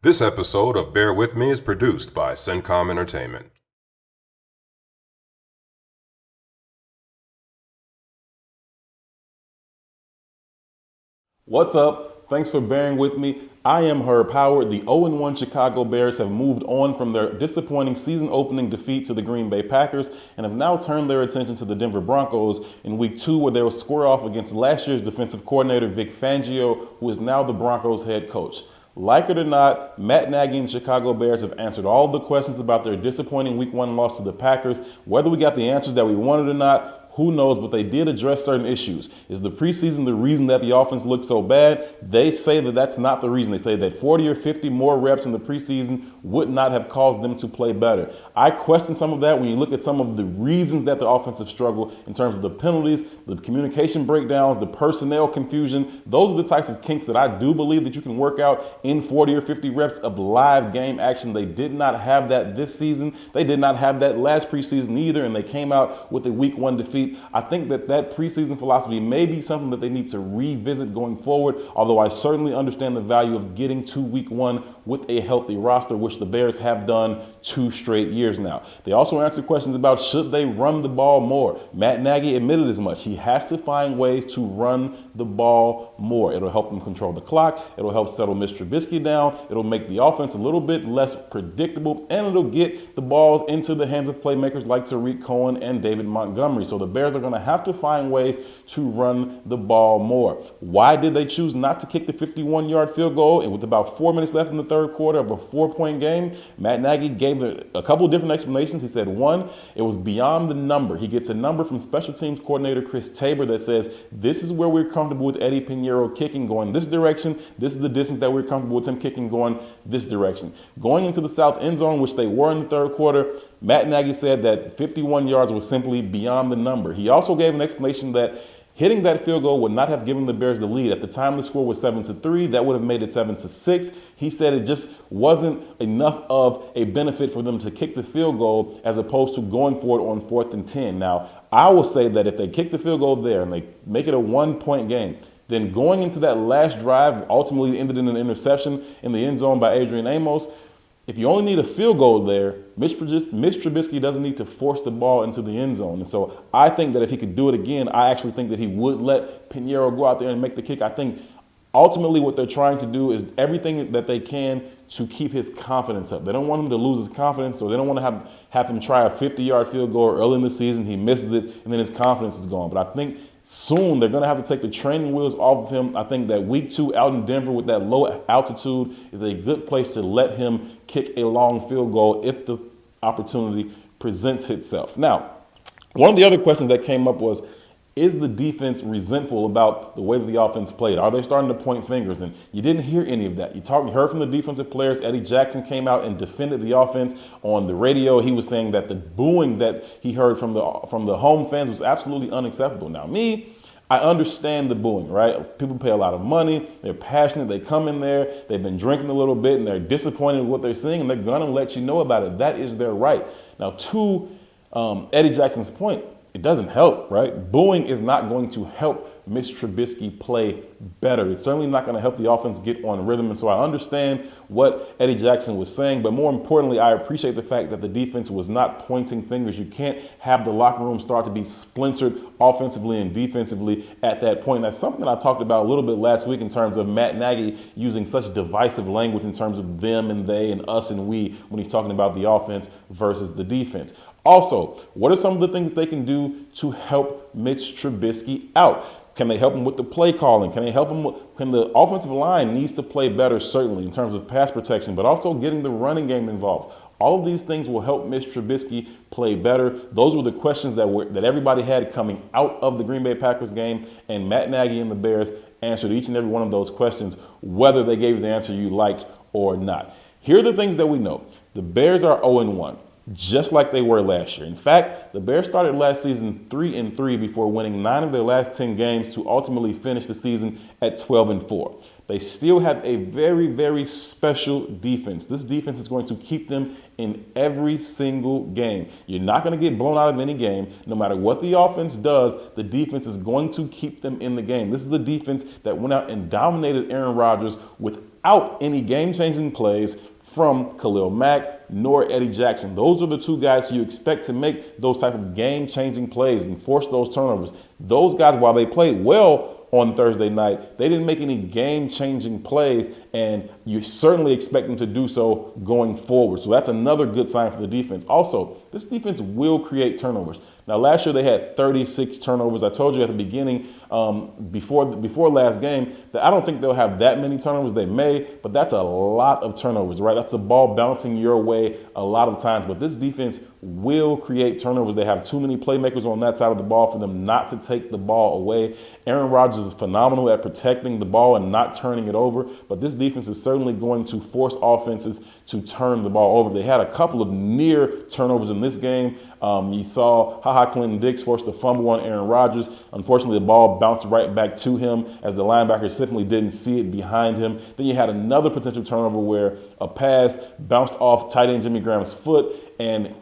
This episode of Bear With Me is produced by CenCom Entertainment. What's up? Thanks for bearing with me. I am Herb Howard. The 0-1 Chicago Bears have moved on from their disappointing season-opening defeat to the Green Bay Packers and have now turned their attention to the Denver Broncos in Week 2, where they will square off against last year's defensive coordinator Vic Fangio, who is now the Broncos head coach. Like it or not, Matt Nagy and the Chicago Bears have answered all the questions about their disappointing Week 1 loss to the Packers. Whether we got the answers that we wanted or not, who knows, but they did address certain issues. Is the preseason the reason that the offense looked so bad? They say that that's not the reason. They say that 40 or 50 more reps in the preseason would not have caused them to play better. I question some of that when you look at some of the reasons that the offensive struggle in terms of the penalties, the communication breakdowns, the personnel confusion. Those are the types of kinks that I do believe that you can work out in 40 or 50 reps of live game action. They did not have that this season. They did not have that last preseason either, and they came out with a Week 1 defeat. I think that preseason philosophy may be something that they need to revisit going forward, although I certainly understand the value of getting to Week 1 with a healthy roster, which the Bears have done 2 straight years now. They also answered questions about should they run the ball more. Matt Nagy admitted as much. He has to find ways to run the ball more. It'll help them control the clock. It'll help settle Mr. Trubisky down. It'll make the offense a little bit less predictable, and it'll get the balls into the hands of playmakers like Tariq Cohen and David Montgomery. So the Bears are going to have to find ways to run the ball more. Why did they choose not to kick the 51-yard field goal? And with about 4 minutes left in the third quarter of a 4-point game, Matt Nagy gave a couple of different explanations. He said, one, it was beyond the number. He gets a number from special teams coordinator Chris Tabor that says, this is where we're comfortable with Eddie Pinheiro kicking going this direction. This is the distance that we're comfortable with him kicking going this direction. Going into the south end zone, which they were in the third quarter, Matt Nagy said that 51 yards was simply beyond the number. He also gave an explanation that hitting that field goal would not have given the Bears the lead. At the time, the score was 7-3. That would have made it 7-6. He said it just wasn't enough of a benefit for them to kick the field goal as opposed to going for it on 4th and 10. Now, I will say that if they kick the field goal there and they make it a 1-point game, then going into that last drive, ultimately ended in an interception in the end zone by Adrian Amos. If you only need a field goal there, Mitch Trubisky doesn't need to force the ball into the end zone. And so I think that if he could do it again, I actually think that he would let Pinheiro go out there and make the kick. I think ultimately what they're trying to do is everything that they can to keep his confidence up. They don't want him to lose his confidence, or they don't want to have him try a 50-yard field goal early in the season. He misses it, and then his confidence is gone. But I think soon they're going to have to take the training wheels off of him. I think that Week 2 out in Denver with that low altitude is a good place to let him kick a long field goal if the opportunity presents itself. Now, one of the other questions that came up was, is the defense resentful about the way that the offense played? Are they starting to point fingers? And you didn't hear any of that. You heard from the defensive players. Eddie Jackson came out and defended the offense on the radio. He was saying that the booing that he heard from the home fans was absolutely unacceptable. Now, I understand the booing, right? People pay a lot of money. They're passionate. They come in there. They've been drinking a little bit, and they're disappointed with what they're seeing, and they're going to let you know about it. That is their right. Now, to Eddie Jackson's point, it doesn't help, right? Booing is not going to help Mitch Trubisky play better. It's certainly not going to help the offense get on rhythm. And so I understand what Eddie Jackson was saying, but more importantly, I appreciate the fact that the defense was not pointing fingers. You can't have the locker room start to be splintered offensively and defensively at that point. That's something that I talked about a little bit last week in terms of Matt Nagy using such divisive language in terms of them and they and us and we when he's talking about the offense versus the defense. Also, what are some of the things that they can do to help Mitch Trubisky out? Can they help him with the play calling? Can they help him? Can the offensive line needs to play better, certainly, in terms of pass protection, but also getting the running game involved? All of these things will help Mitch Trubisky play better. Those were the questions that everybody had coming out of the Green Bay Packers game, and Matt Nagy and the Bears answered each and every one of those questions, whether they gave you the answer you liked or not. Here are the things that we know. The Bears are 0-1. Just like they were last year. In fact, the Bears started last season 3-3 before winning 9 of their last 10 games to ultimately finish the season at 12-4. They still have a very, very special defense. This defense is going to keep them in every single game. You're not going to get blown out of any game. No matter what the offense does, the defense is going to keep them in the game. This is the defense that went out and dominated Aaron Rodgers with without any game-changing plays from Khalil Mack nor Eddie Jackson. Those are the two guys you expect to make those type of game-changing plays and force those turnovers. Those guys, while they played well on Thursday night, they didn't make any game-changing plays, and you certainly expect them to do so going forward. So that's another good sign for the defense. Also, this defense will create turnovers. Now, last year they had 36 turnovers. I told you at the beginning, before last game, that I don't think they'll have that many turnovers. They may, but that's a lot of turnovers, right? That's the ball bouncing your way a lot of times. But this defense will create turnovers. They have too many playmakers on that side of the ball for them not to take the ball away. Aaron Rodgers is phenomenal at protecting the ball and not turning it over, but this defense is certainly going to force offenses to turn the ball over. They had a couple of near turnovers in this game. You saw Clinton-Dix forced a fumble on Aaron Rodgers. Unfortunately, the ball bounced right back to him as the linebacker simply didn't see it behind him. Then you had another potential turnover where a pass bounced off tight end Jimmy Graham's foot, and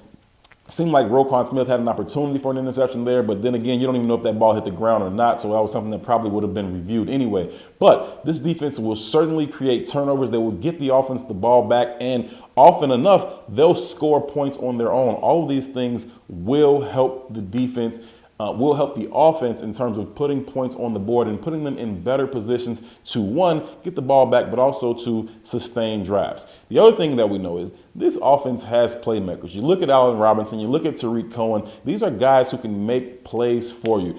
seemed like Roquan Smith had an opportunity for an interception there, but then again, you don't even know if that ball hit the ground or not, so that was something that probably would have been reviewed anyway. But this defense will certainly create turnovers. They will get the offense the ball back, and often enough, they'll score points on their own. All of these things will help the defense, will help the offense in terms of putting points on the board and putting them in better positions to, one, get the ball back, but also to sustain drives. The other thing that we know is this offense has playmakers. You look at Allen Robinson, you look at Tariq Cohen. These are guys who can make plays for you.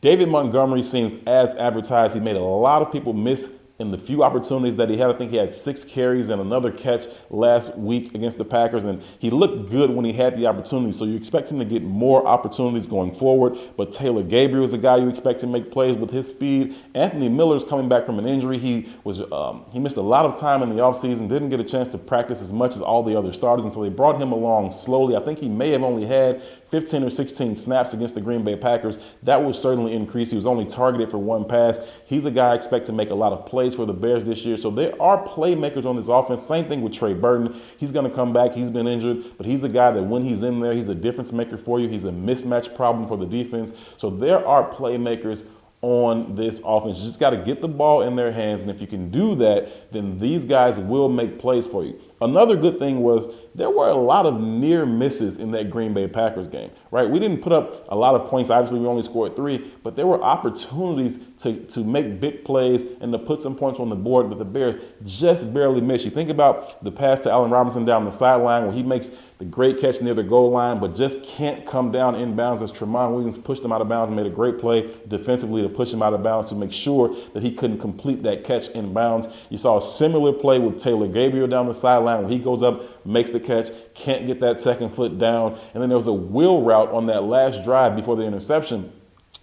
David Montgomery seems as advertised. He made a lot of people miss in the few opportunities that he had. I think he had 6 carries and another catch last week against the Packers, and he looked good when he had the opportunity. So you expect him to get more opportunities going forward. But Taylor Gabriel is a guy you expect to make plays with his speed. Anthony Miller's coming back from an injury. He missed a lot of time in the offseason, didn't get a chance to practice as much as all the other starters until they brought him along slowly. I think he may have only had 15 or 16 snaps against the Green Bay Packers. That will certainly increase. He was only targeted for 1 pass. He's a guy I expect to make a lot of plays for the Bears this year. So there are playmakers on this offense. Same thing with Trey Burton. He's going to come back. He's been injured, but he's a guy that when he's in there, he's a difference maker for you. He's a mismatch problem for the defense. So there are playmakers on this offense. You just got to get the ball in their hands, and if you can do that, then these guys will make plays for you. Another good thing was there were a lot of near misses in that Green Bay Packers game, right? We didn't put up a lot of points. Obviously, we only scored 3, but there were opportunities to make big plays and to put some points on the board, but the Bears just barely missed. You think about the pass to Allen Robinson down the sideline where he makes the great catch near the goal line, but just can't come down inbounds as Tramon Williams pushed him out of bounds and made a great play defensively to push him out of bounds to make sure that he couldn't complete that catch inbounds. You saw a similar play with Taylor Gabriel down the sideline where he goes up, makes the catch, can't get that second foot down. And then there was a wheel route on that last drive before the interception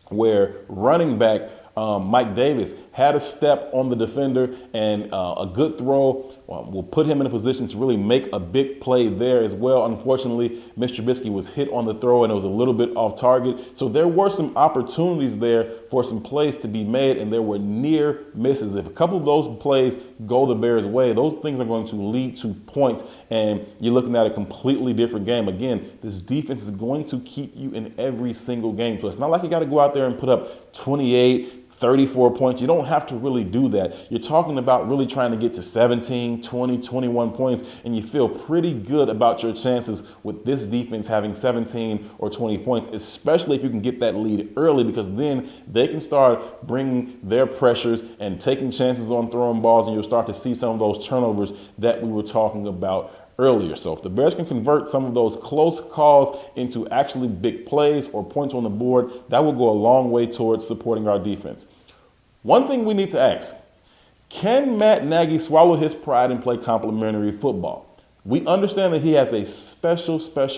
where running back Mike Davis had a step on the defender, and a good throw will put him in a position to really make a big play there as well. Unfortunately, Mr. Trubisky was hit on the throw and it was a little bit off target. So there were some opportunities there for some plays to be made, and there were near misses. If a couple of those plays go the Bears' way, those things are going to lead to points, and you're looking at a completely different game. Again, this defense is going to keep you in every single game. So it's not like you got to go out there and put up 28, 34 points. You don't have to really do that. You're talking about really trying to get to 17, 20, 21 points, and you feel pretty good about your chances with this defense having 17 or 20 points, especially if you can get that lead early, because then they can start bringing their pressures and taking chances on throwing balls, and you'll start to see some of those turnovers that we were talking about earlier. So if the Bears can convert some of those close calls into actually big plays or points on the board, that will go a long way towards supporting our defense. One thing we need to ask, can Matt Nagy swallow his pride and play complementary football? We understand that he has a special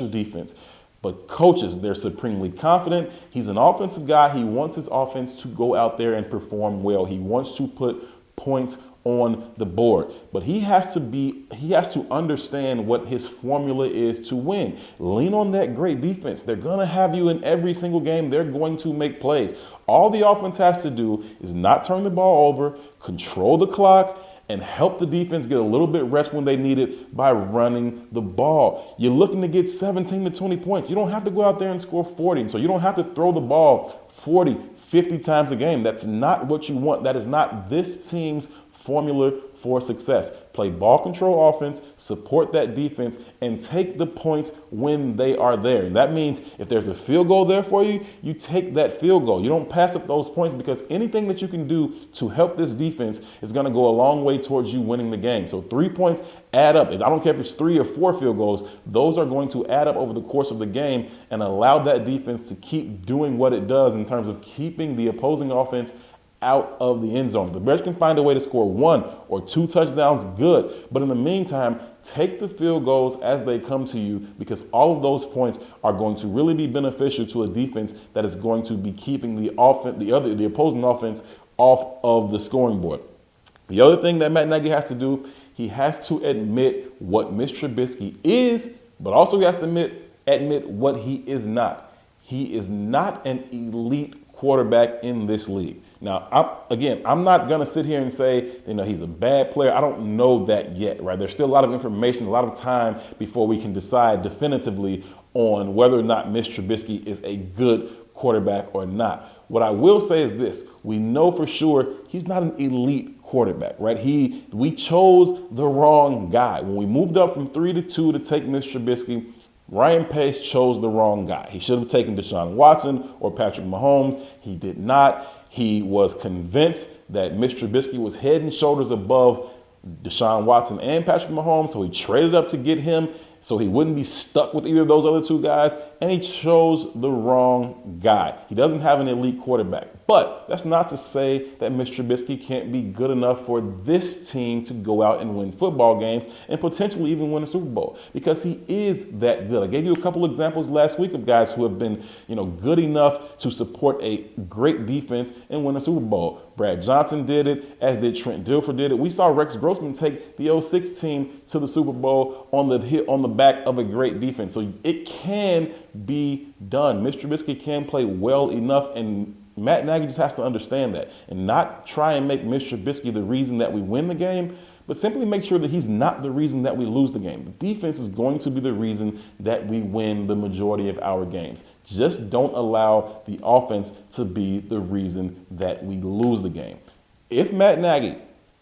defense, but coaches, they're supremely confident. He's an offensive guy. He wants his offense to go out there and perform well. He wants to put points on the board, but he has to understand what his formula is to win. Lean on that great defense. They're going to have you in every single game. They're going to make plays. All the offense has to do is not turn the ball over, control the clock, and help the defense get a little bit rest when they need it by running the ball. You're looking to get 17 to 20 points. You don't have to go out there and score 40. So you don't have to throw the ball 40, 50 times a game. That's not what you want. That is not this team's formula for success. Play ball control offense, support that defense, and take the points when they are there. And that means if there's a field goal there for you, you take that field goal. You don't pass up those points, because anything that you can do to help this defense is going to go a long way towards you winning the game. So 3 points add up. I don't care if it's 3 or 4 field goals. Those are going to add up over the course of the game and allow that defense to keep doing what it does in terms of keeping the opposing offense out of the end zone. If the Bears can find a way to score 1 or 2 touchdowns, good. But in the meantime, take the field goals as they come to you, because all of those points are going to really be beneficial to a defense that is going to be keeping the opposing offense off of the scoring board. The other thing that Matt Nagy has to do, he has to admit what Mr. Trubisky is, but also he has to admit what he is not. He is not an elite quarterback in this league. Now, I'm not going to sit here and say, he's a bad player. I don't know that yet, right? There's still a lot of information, a lot of time before we can decide definitively on whether or not Mr. Trubisky is a good quarterback or not. What I will say is this: we know for sure he's not an elite quarterback, right? We chose the wrong guy. When we moved up from 3 to 2 to take Mr. Trubisky, Ryan Pace chose the wrong guy. He should have taken Deshaun Watson or Patrick Mahomes. He did not. He was convinced that Mr. Trubisky was head and shoulders above Deshaun Watson and Patrick Mahomes, so he traded up to get him so he wouldn't be stuck with either of those other 2 guys, and he chose the wrong guy. He doesn't have an elite quarterback. But that's not to say that Mr. Trubisky can't be good enough for this team to go out and win football games and potentially even win a Super Bowl, because he is that good. I gave you a couple examples last week of guys who have been, good enough to support a great defense and win a Super Bowl. Brad Johnson did it, as did Trent Dilfer did it. We saw Rex Grossman take the 06 team to the Super Bowl on the back of a great defense. So it can be done. Mr. Trubisky can play well enough, and Matt Nagy just has to understand that and not try and make Mr. Trubisky the reason that we win the game, but simply make sure that he's not the reason that we lose the game. The defense is going to be the reason that we win the majority of our games. Just don't allow the offense to be the reason that we lose the game. If Matt Nagy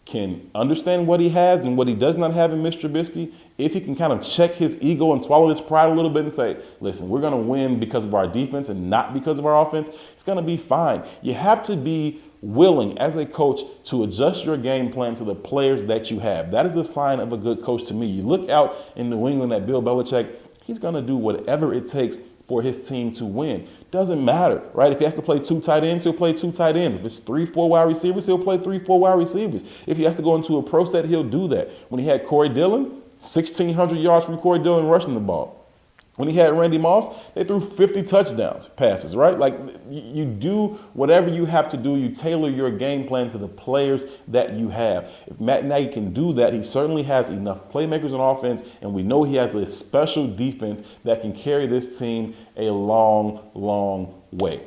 can understand what he has and what he does not have in Mr. Trubisky, if he can kind of check his ego and swallow his pride a little bit and say, listen, we're going to win because of our defense and not because of our offense, it's going to be fine. You have to be willing as a coach to adjust your game plan to the players that you have. That is a sign of a good coach to me. You look out in New England at Bill Belichick, he's going to do whatever it takes for his team to win. Doesn't matter, right? If he has to play 2 tight ends, he'll play 2 tight ends. If it's 3-4 wide receivers, he'll play 3-4 wide receivers. If he has to go into a pro set, he'll do that. When he had Corey Dillon, 1,600 yards from Corey Dillon rushing the ball. When he had Randy Moss, they threw 50 touchdowns passes, right? Like, you do whatever you have to do. You tailor your game plan to the players that you have. If Matt Nagy can do that, he certainly has enough playmakers on offense, and we know he has a special defense that can carry this team a long, long way.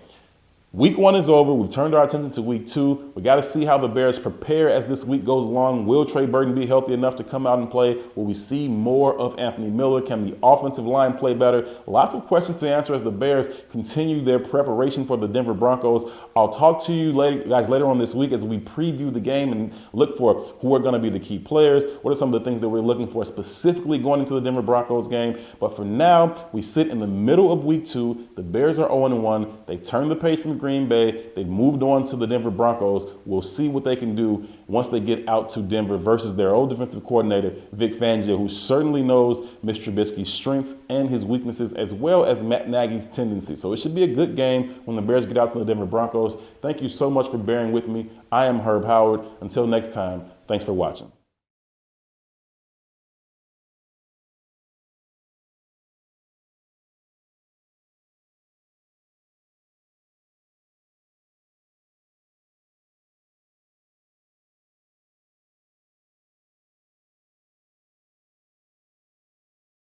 Week 1 is over. We've turned our attention to week 2. We got to see how the Bears prepare as this week goes along. Will Trey Burton be healthy enough to come out and play? Will we see more of Anthony Miller? Can the offensive line play better? Lots of questions to answer as the Bears continue their preparation for the Denver Broncos. I'll talk to you guys later on this week as we preview the game and look for who are going to be the key players. What are some of the things that we're looking for specifically going into the Denver Broncos game? But for now, we sit in the middle of week 2. The Bears are 0-1. They turned the page from Green Bay. They've moved on to the Denver Broncos. We'll see what they can do once they get out to Denver versus their old defensive coordinator, Vic Fangio, who certainly knows Mr. Trubisky's strengths and his weaknesses, as well as Matt Nagy's tendencies. So it should be a good game when the Bears get out to the Denver Broncos. Thank you so much for bearing with me. I am Herb Howard. Until next time, thanks for watching.